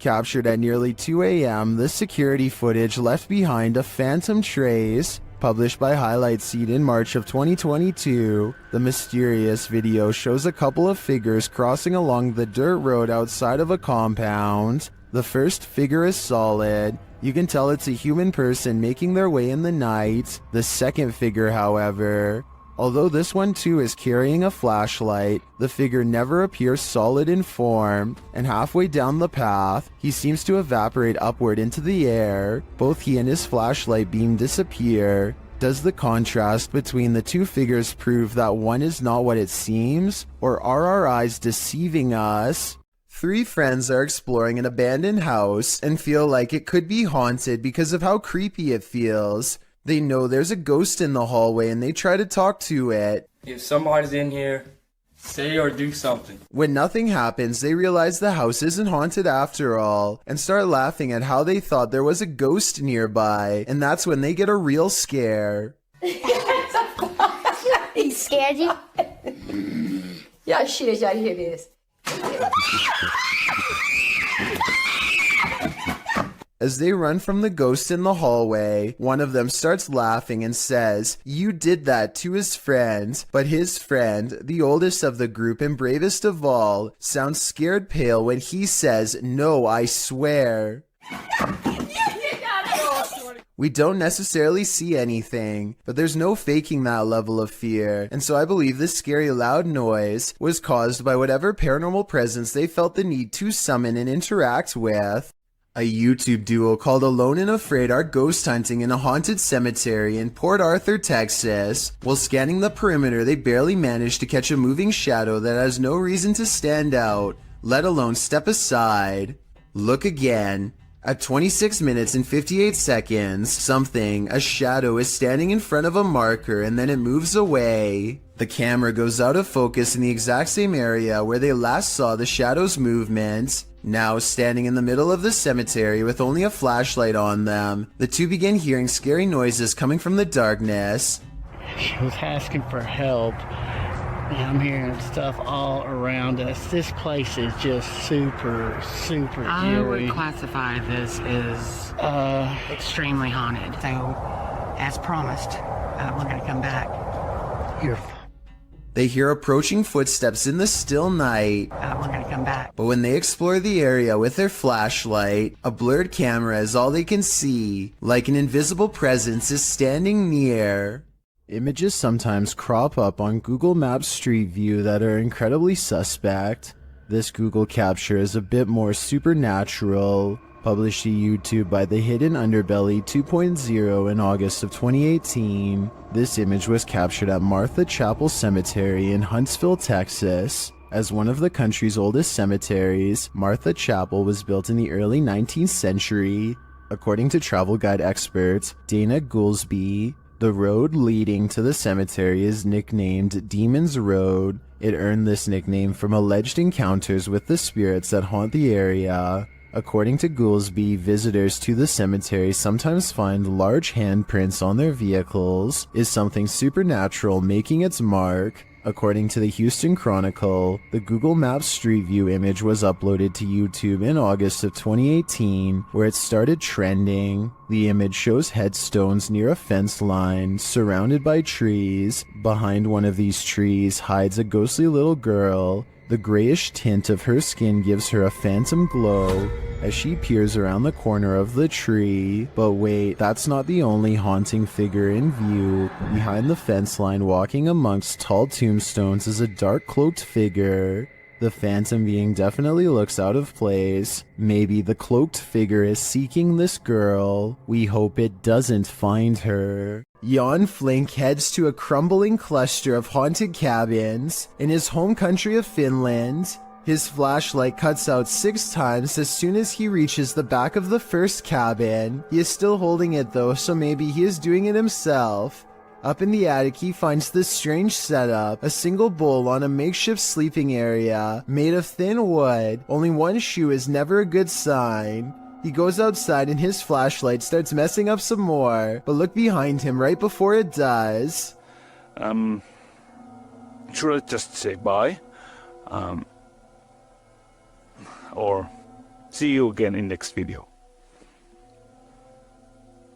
Captured at nearly 2 a.m., the security footage left behind a phantom trace. Published by Highlight Seed in March of 2022, the mysterious video shows a couple of figures crossing along the dirt road outside of a compound. The first figure is solid. You can tell it's a human person making their way in the night. The second figure, however, although this one too is carrying a flashlight, the figure never appears solid in form, and halfway down the path, he seems to evaporate upward into the air. Both he and his flashlight beam disappear. Does the contrast between the two figures prove that one is not what it seems, or are our eyes deceiving us? Three friends are exploring an abandoned house and feel like it could be haunted because of how creepy it feels. They know there's a ghost in the hallway and they try to talk to it. If somebody's in here, say or do something. When nothing happens, they realize the house isn't haunted after all and start laughing at how they thought there was a ghost nearby, and that's when they get a real scare. He scared you? Y'all shit, y'all hear this. As they run from the ghost in the hallway, one of them starts laughing and says, "You did that," to his friend. But his friend, the oldest of the group and bravest of all, sounds scared pale when he says, "No, I swear." We don't necessarily see anything, but there's no faking that level of fear, and so I believe this scary loud noise was caused by whatever paranormal presence they felt the need to summon and interact with. A YouTube duo called Alone and Afraid are ghost hunting in a haunted cemetery in Port Arthur, Texas. While scanning the perimeter, they barely manage to catch a moving shadow that has no reason to stand out, let alone step aside. Look again. At 26 minutes and 58 seconds, a shadow is standing in front of a marker and then it moves away. The camera goes out of focus in the exact same area where they last saw the shadow's movement. Now standing in the middle of the cemetery with only a flashlight on them, the two begin hearing scary noises coming from the darkness. She was asking for help. And I'm hearing stuff all around us. This place is just super I eerie. would classify this as extremely haunted. So, as promised, we're going to come back. They hear approaching footsteps in the still night. We're going to come back. But when they explore the area with their flashlight, a blurred camera is all they can see, like an invisible presence is standing near. Images sometimes crop up on Google Maps Street View that are incredibly suspect. This Google capture is a bit more supernatural. Published to YouTube by The Hidden Underbelly 2.0 in August of 2018. This image was captured at Martha Chapel Cemetery in Huntsville, Texas. As one of the country's oldest cemeteries, Martha Chapel was built in the early 19th century. According to travel guide expert Dana Goolsby, the road leading to the cemetery is nicknamed Demon's Road. It earned this nickname from alleged encounters with the spirits that haunt the area. According to Goolsby, visitors to the cemetery sometimes find large handprints on their vehicles. Is something supernatural making its mark? According to the Houston Chronicle, the Google Maps Street View image was uploaded to YouTube in August of 2018, where it started trending. The image shows headstones near a fence line, surrounded by trees. Behind one of these trees hides a ghostly little girl. The grayish tint of her skin gives her a phantom glow as she peers around the corner of the tree. But wait, that's not the only haunting figure in view. Behind the fence line, walking amongst tall tombstones, is a dark cloaked figure. The phantom being definitely looks out of place. Maybe the cloaked figure is seeking this girl. We hope it doesn't find her. Jan Flink heads to a crumbling cluster of haunted cabins in his home country of Finland. His flashlight cuts out 6 times as soon as he reaches the back of the first cabin. He is still holding it though, so maybe he is doing it himself. Up in the attic, he finds this strange setup, a single bowl on a makeshift sleeping area made of thin wood. Only one shoe is never a good sign. He goes outside and his flashlight starts messing up some more, but look behind him right before it does. Should I just say bye? Or See you again in next video.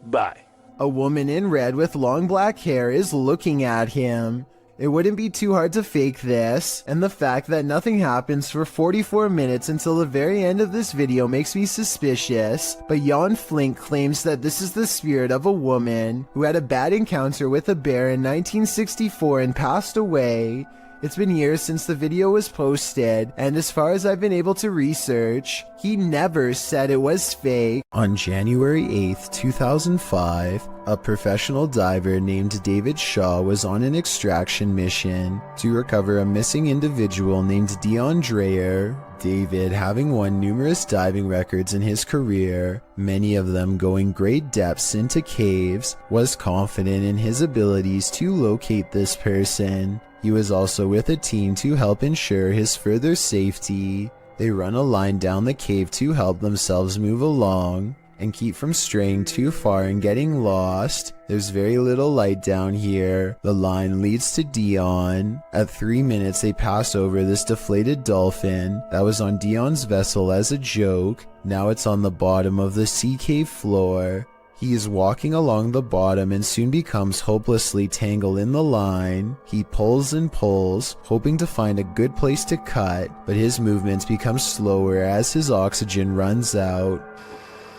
Bye. A woman in red with long black hair is looking at him. It wouldn't be too hard to fake this, and the fact that nothing happens for 44 minutes until the very end of this video makes me suspicious, but Jan Flink claims that this is the spirit of a woman who had a bad encounter with a bear in 1964 and passed away. It's been years since the video was posted, and as far as I've been able to research, he never said it was fake. On January 8th, 2005, a professional diver named David Shaw was on an extraction mission to recover a missing individual named Dion Dreyer. David, having won numerous diving records in his career, many of them going great depths into caves, was confident in his abilities to locate this person. He was also with a team to help ensure his further safety. They run a line down the cave to help themselves move along and keep from straying too far and getting lost. There's very little light down here. The line leads to Dion. At 3 minutes, they pass over this deflated dolphin that was on Dion's vessel as a joke. Now it's on the bottom of the sea cave floor. He is walking along the bottom and soon becomes hopelessly tangled in the line. He pulls and pulls, hoping to find a good place to cut, but his movements become slower as his oxygen runs out.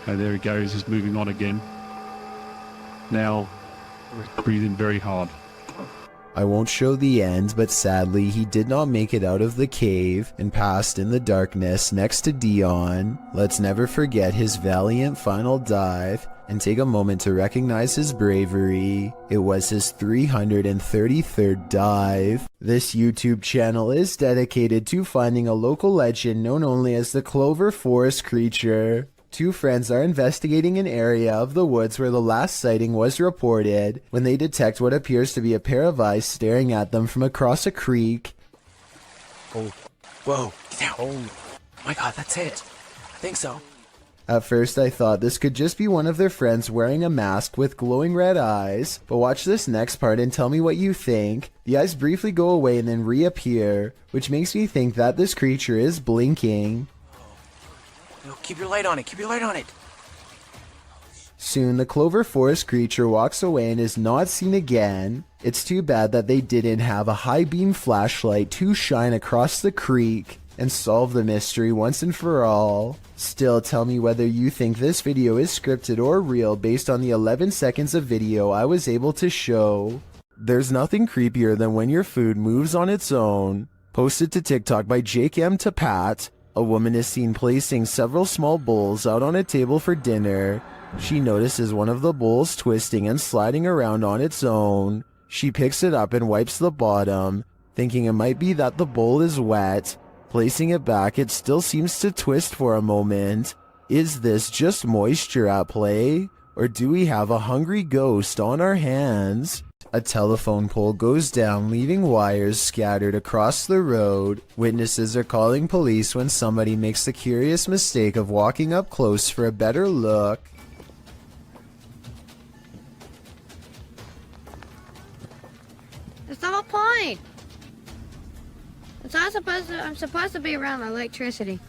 And there he goes, he's moving on again. Now, breathing very hard. I won't show the end, but sadly he did not make it out of the cave and passed in the darkness next to Dion. Let's never forget his valiant final dive and take a moment to recognize his bravery. It was his 333rd dive. This YouTube channel is dedicated to finding a local legend known only as the Clover forest creature. Two friends are investigating an area of the woods where the last sighting was reported when they detect what appears to be a pair of eyes staring at them from across a creek. Oh. Whoa, get down. Oh my god, that's it. I think so. At first I thought this could just be one of their friends wearing a mask with glowing red eyes, but watch this next part and tell me what you think. The eyes briefly go away and then reappear, which makes me think that this creature is blinking. No, keep your light on it, keep your light on it. Soon the Clover forest creature walks away and is not seen again. It's too bad that they didn't have a high beam flashlight to shine across the creek and solve the mystery once and for all. Still, tell me whether you think this video is scripted or real based on the 11 seconds of video I was able to show. There's nothing creepier than when your food moves on its own. Posted to TikTok by Jake M. Tapat, a woman is seen placing several small bowls out on a table for dinner. She notices one of the bowls twisting and sliding around on its own. She picks it up and wipes the bottom, thinking it might be that the bowl is wet. Placing it back, it still seems to twist for a moment. Is this just moisture at play? Or do we have a hungry ghost on our hands? A telephone pole goes down, leaving wires scattered across the road. Witnesses are calling police when somebody makes the curious mistake of walking up close for a better look. That's the whole point. It's not supposed to. I'm supposed to be around electricity.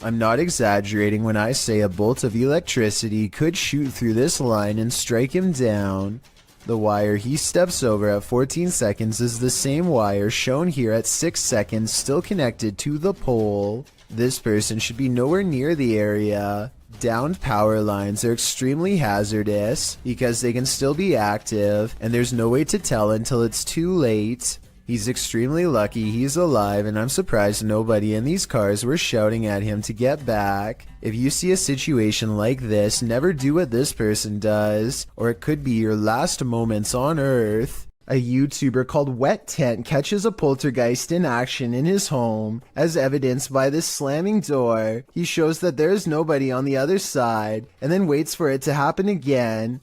I'm not exaggerating when I say a bolt of electricity could shoot through this line and strike him down. The wire he steps over at 14 seconds is the same wire shown here at 6 seconds, still connected to the pole. This person should be nowhere near the area. Downed power lines are extremely hazardous because they can still be active, and there's no way to tell until it's too late. He's extremely lucky he's alive, and I'm surprised nobody in these cars were shouting at him to get back. If you see a situation like this, never do what this person does, or it could be your last moments on Earth. A YouTuber called Wet Tent catches a poltergeist in action in his home. As evidenced by this slamming door, he shows that there is nobody on the other side, and then waits for it to happen again.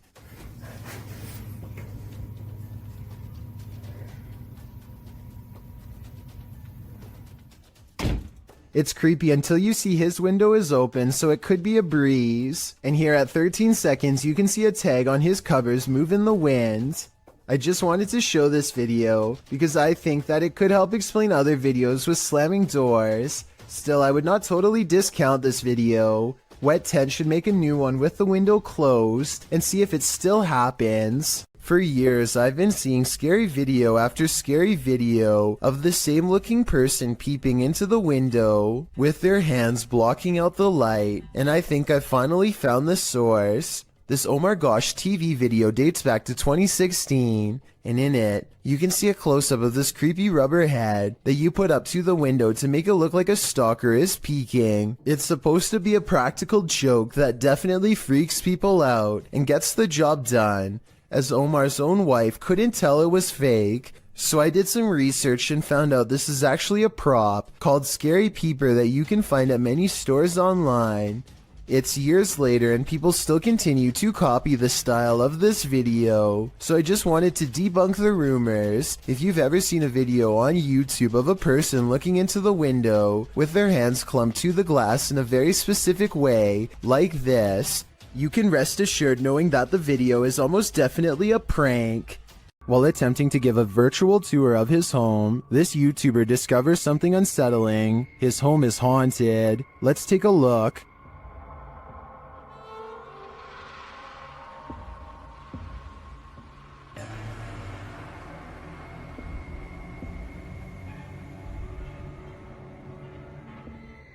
It's creepy until you see his window is open, so it could be a breeze. And here at 13 seconds, you can see a tag on his covers move in the wind. I just wanted to show this video because I think that it could help explain other videos with slamming doors. Still, I would not totally discount this video. Wet 10 should make a new one with the window closed and see if it still happens. For years, I've been seeing scary video after scary video of the same looking person peeping into the window with their hands blocking out the light, and I think I finally found the source. This oh my gosh TV video dates back to 2016, and in it, you can see a close-up of this creepy rubber head that you put up to the window to make it look like a stalker is peeking. It's supposed to be a practical joke that definitely freaks people out and gets the job done, as Omar's own wife couldn't tell it was fake. So I did some research and found out this is actually a prop called Scary Peeper that you can find at many stores online. It's years later and people still continue to copy the style of this video, so I just wanted to debunk the rumors. If you've ever seen a video on YouTube of a person looking into the window with their hands clumped to the glass in a very specific way, like this, you can rest assured knowing that the video is almost definitely a prank. While attempting to give a virtual tour of his home, this YouTuber discovers something unsettling. His home is haunted. Let's take a look.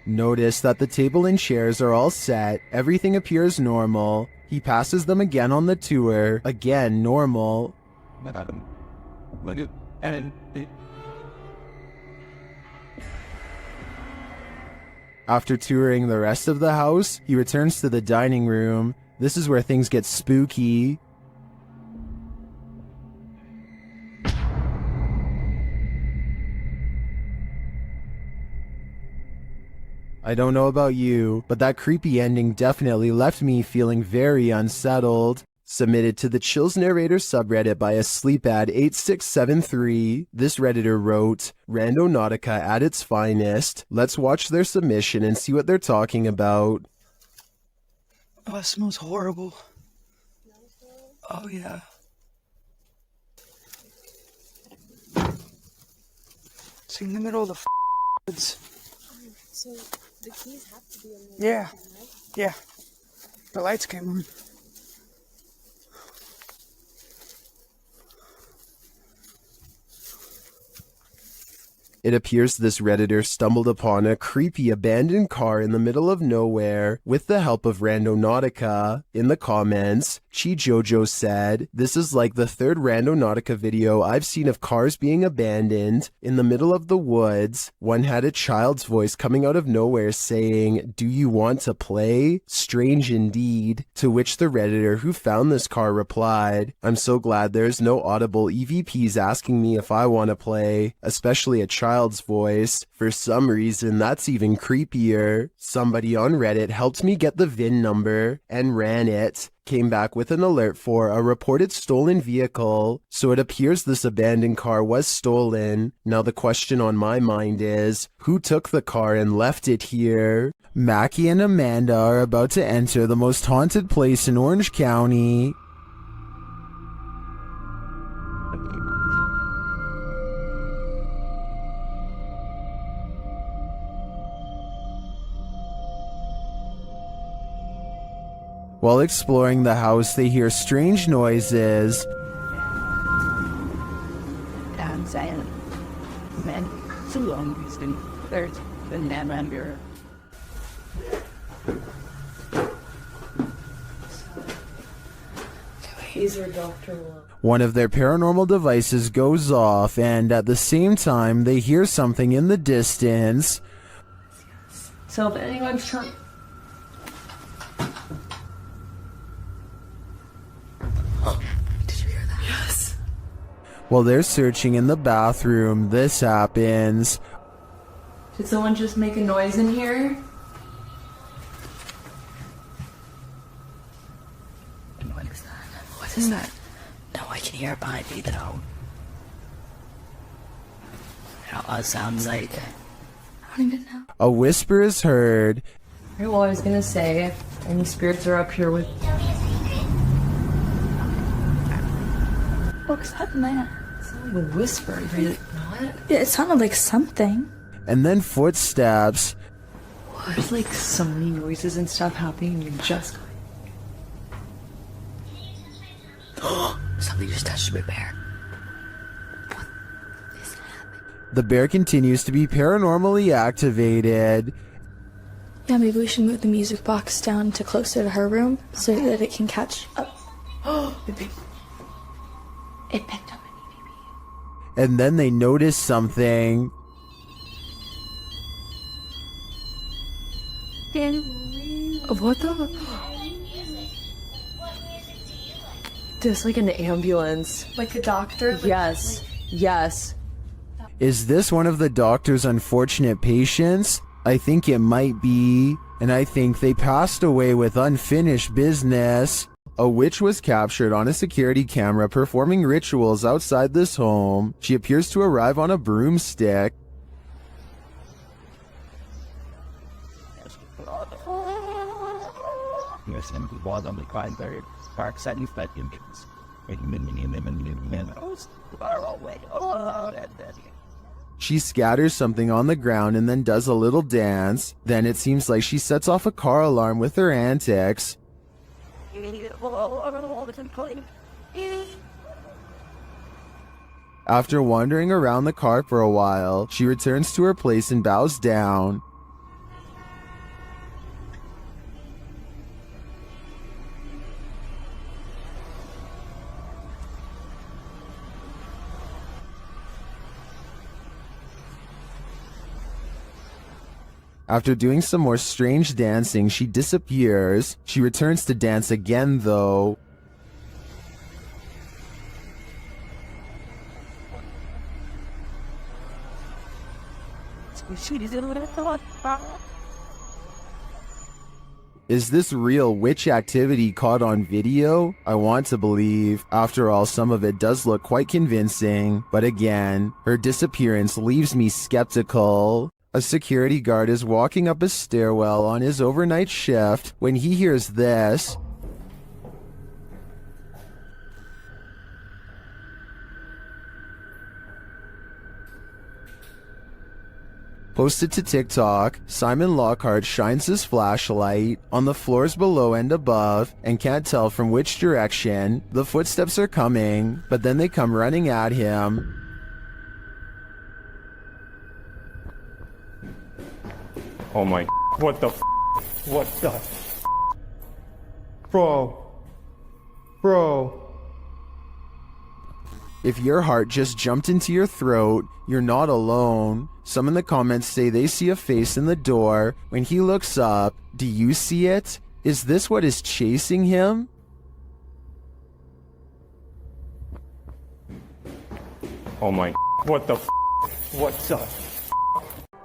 Notice that the table and chairs are all set, everything appears normal. He passes them again on the tour, again normal. After touring the rest of the house, he returns to the dining room. This is where things get spooky. I don't know about you, but that creepy ending definitely left me feeling very unsettled. Submitted to the Chills Narrator subreddit by a sleepad8673, this redditor wrote, Randonautica at its finest. Let's watch their submission and see what they're talking about. Oh, it smells horrible. Oh, yeah. It's in the middle of the woods. So the keys have to be in there. Yeah. Yeah. The lights came on. It appears this redditor stumbled upon a creepy abandoned car in the middle of nowhere with the help of Randonautica. In the comments, Chi Jojo said, "This is like the third Randonautica video I've seen of cars being abandoned in the middle of the woods. One had a child's voice coming out of nowhere saying, 'Do you want to play?' Strange indeed." To which the redditor who found this car replied, "I'm so glad there's no audible EVPs asking me if I want to play, especially a child's voice. For some reason, that's even creepier. Somebody on Reddit helped me get the VIN number and ran it. Came back with an alert for a reported stolen vehicle, so it appears this abandoned car was stolen. Now the question on my mind is, who took the car and left it here?" Mackie and Amanda are about to enter the most haunted place in Orange County. While exploring the house, they hear strange noises. I'm saying, man, so long been there's been that around here. One of their paranormal devices goes off, and at the same time, they hear something in the distance. So if anyone's trying... While they're searching in the bathroom, this happens. Did someone just make a noise in here? What is that? What is that? No, I can hear it behind me though. It sounds like... I don't even know. A whisper is heard. Okay, well, I was gonna say, if any spirits are up here with... What's happening? It sounded like a whisper, did it not? Yeah, it sounded like something. And then footsteps. There's like so many noises and stuff happening and you're just going. Something just touched my bear. The bear continues to be paranormally activated. Yeah, maybe we should move the music box down to closer to her room so that it can catch up. It picked up. And then they notice something. What the? There's like an ambulance. Like a doctor? Yes. Yes. Is this one of the doctor's unfortunate patients? I think it might be. And I think they passed away with unfinished business. A witch was captured on a security camera performing rituals outside this home. She appears to arrive on a broomstick. She scatters something on the ground and then does a little dance. Then it seems like she sets off a car alarm with her antics. After wandering around the car for a while, she returns to her place and bows down. After doing some more strange dancing, she disappears. She returns to dance again, though. Is this real witch activity caught on video? I want to believe. After all, some of it does look quite convincing. But again, her disappearance leaves me skeptical. A security guard is walking up a stairwell on his overnight shift when he hears this. Posted to TikTok, Simon Lockhart shines his flashlight on the floors below and above and can't tell from which direction the footsteps are coming, but then they come running at him. Oh my, what the what the Bro. If your heart just jumped into your throat, you're not alone. Some in the comments say they see a face in the door. When he looks up, do you see it? Is this what is chasing him? Oh my, what the what's up?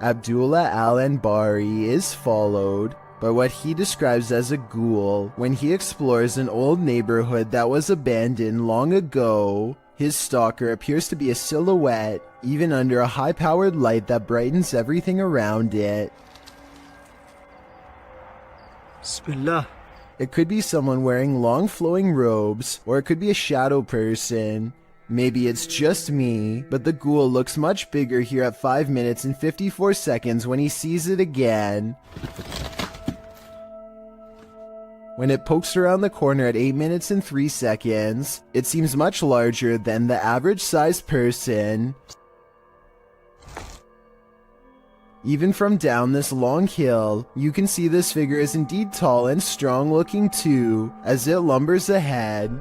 Abdullah Al-Anbari is followed by what he describes as a ghoul when he explores an old neighborhood that was abandoned long ago. His stalker appears to be a silhouette, even under a high-powered light that brightens everything around it. Bismillah. It could be someone wearing long flowing robes, or it could be a shadow person. Maybe it's just me, but the ghoul looks much bigger here at 5 minutes and 54 seconds when he sees it again. When it pokes around the corner at 8 minutes and 3 seconds, it seems much larger than the average sized person. Even from down this long hill, you can see this figure is indeed tall and strong looking too, as it lumbers ahead.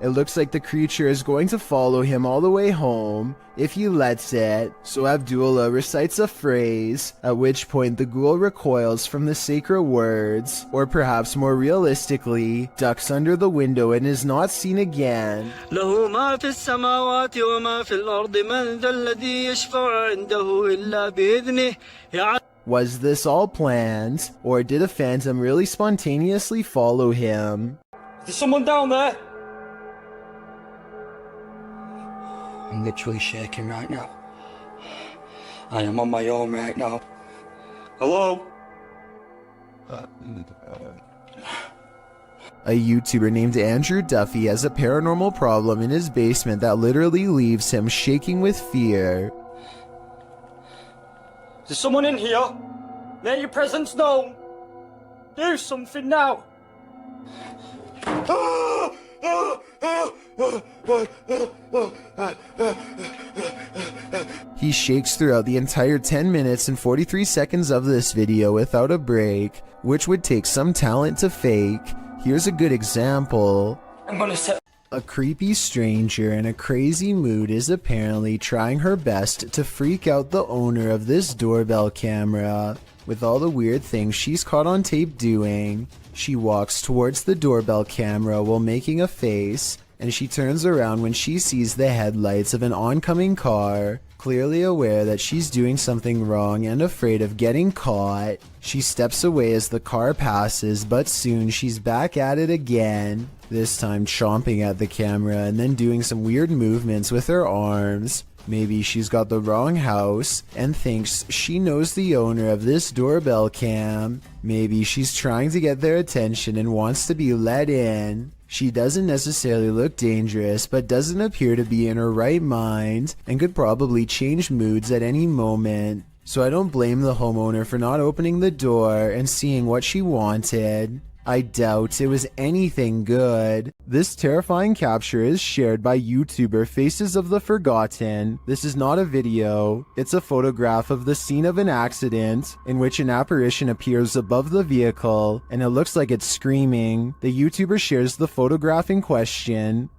It looks like the creature is going to follow him all the way home, if he lets it, so Abdullah recites a phrase, at which point the ghoul recoils from the sacred words, or perhaps more realistically, ducks under the window and is not seen again. Was this all planned, or did a phantom really spontaneously follow him? There's someone down there! I'm literally shaking right now. I am on my own right now. Hello? A YouTuber named Andrew Duffy has a paranormal problem in his basement that literally leaves him shaking with fear. There's someone in here. Let your presence known. Do something now. He shakes throughout the entire 10 minutes and 43 seconds of this video without a break, which would take some talent to fake. Here's a good example. I'm gonna set. A creepy stranger in a crazy mood is apparently trying her best to freak out the owner of this doorbell camera. With all the weird things she's caught on tape doing, she walks towards the doorbell camera while making a face, and she turns around when she sees the headlights of an oncoming car. Clearly aware that she's doing something wrong and afraid of getting caught, she steps away as the car passes, but soon she's back at it again, this time chomping at the camera and then doing some weird movements with her arms. Maybe she's got the wrong house and thinks she knows the owner of this doorbell cam. Maybe she's trying to get their attention and wants to be let in. She doesn't necessarily look dangerous, but doesn't appear to be in her right mind and could probably change moods at any moment. So I don't blame the homeowner for not opening the door and seeing what she wanted. I doubt it was anything good. This terrifying capture is shared by YouTuber Faces of the Forgotten. This is not a video. It's a photograph of the scene of an accident in which an apparition appears above the vehicle and it looks like it's screaming. The YouTuber shares the photograph in question.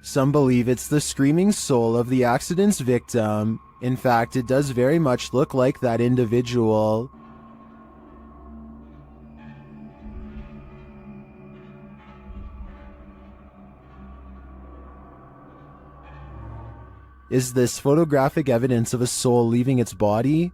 Some believe it's the screaming soul of the accident's victim. In fact, it does very much look like that individual. Is this photographic evidence of a soul leaving its body?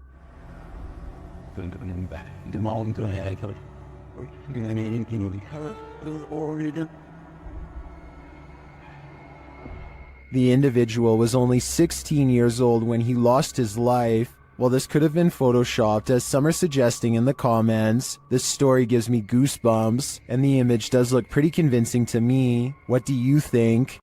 The individual was only 16 years old when he lost his life. While this could have been photoshopped, as some are suggesting in the comments, this story gives me goosebumps, and the image does look pretty convincing to me. What do you think?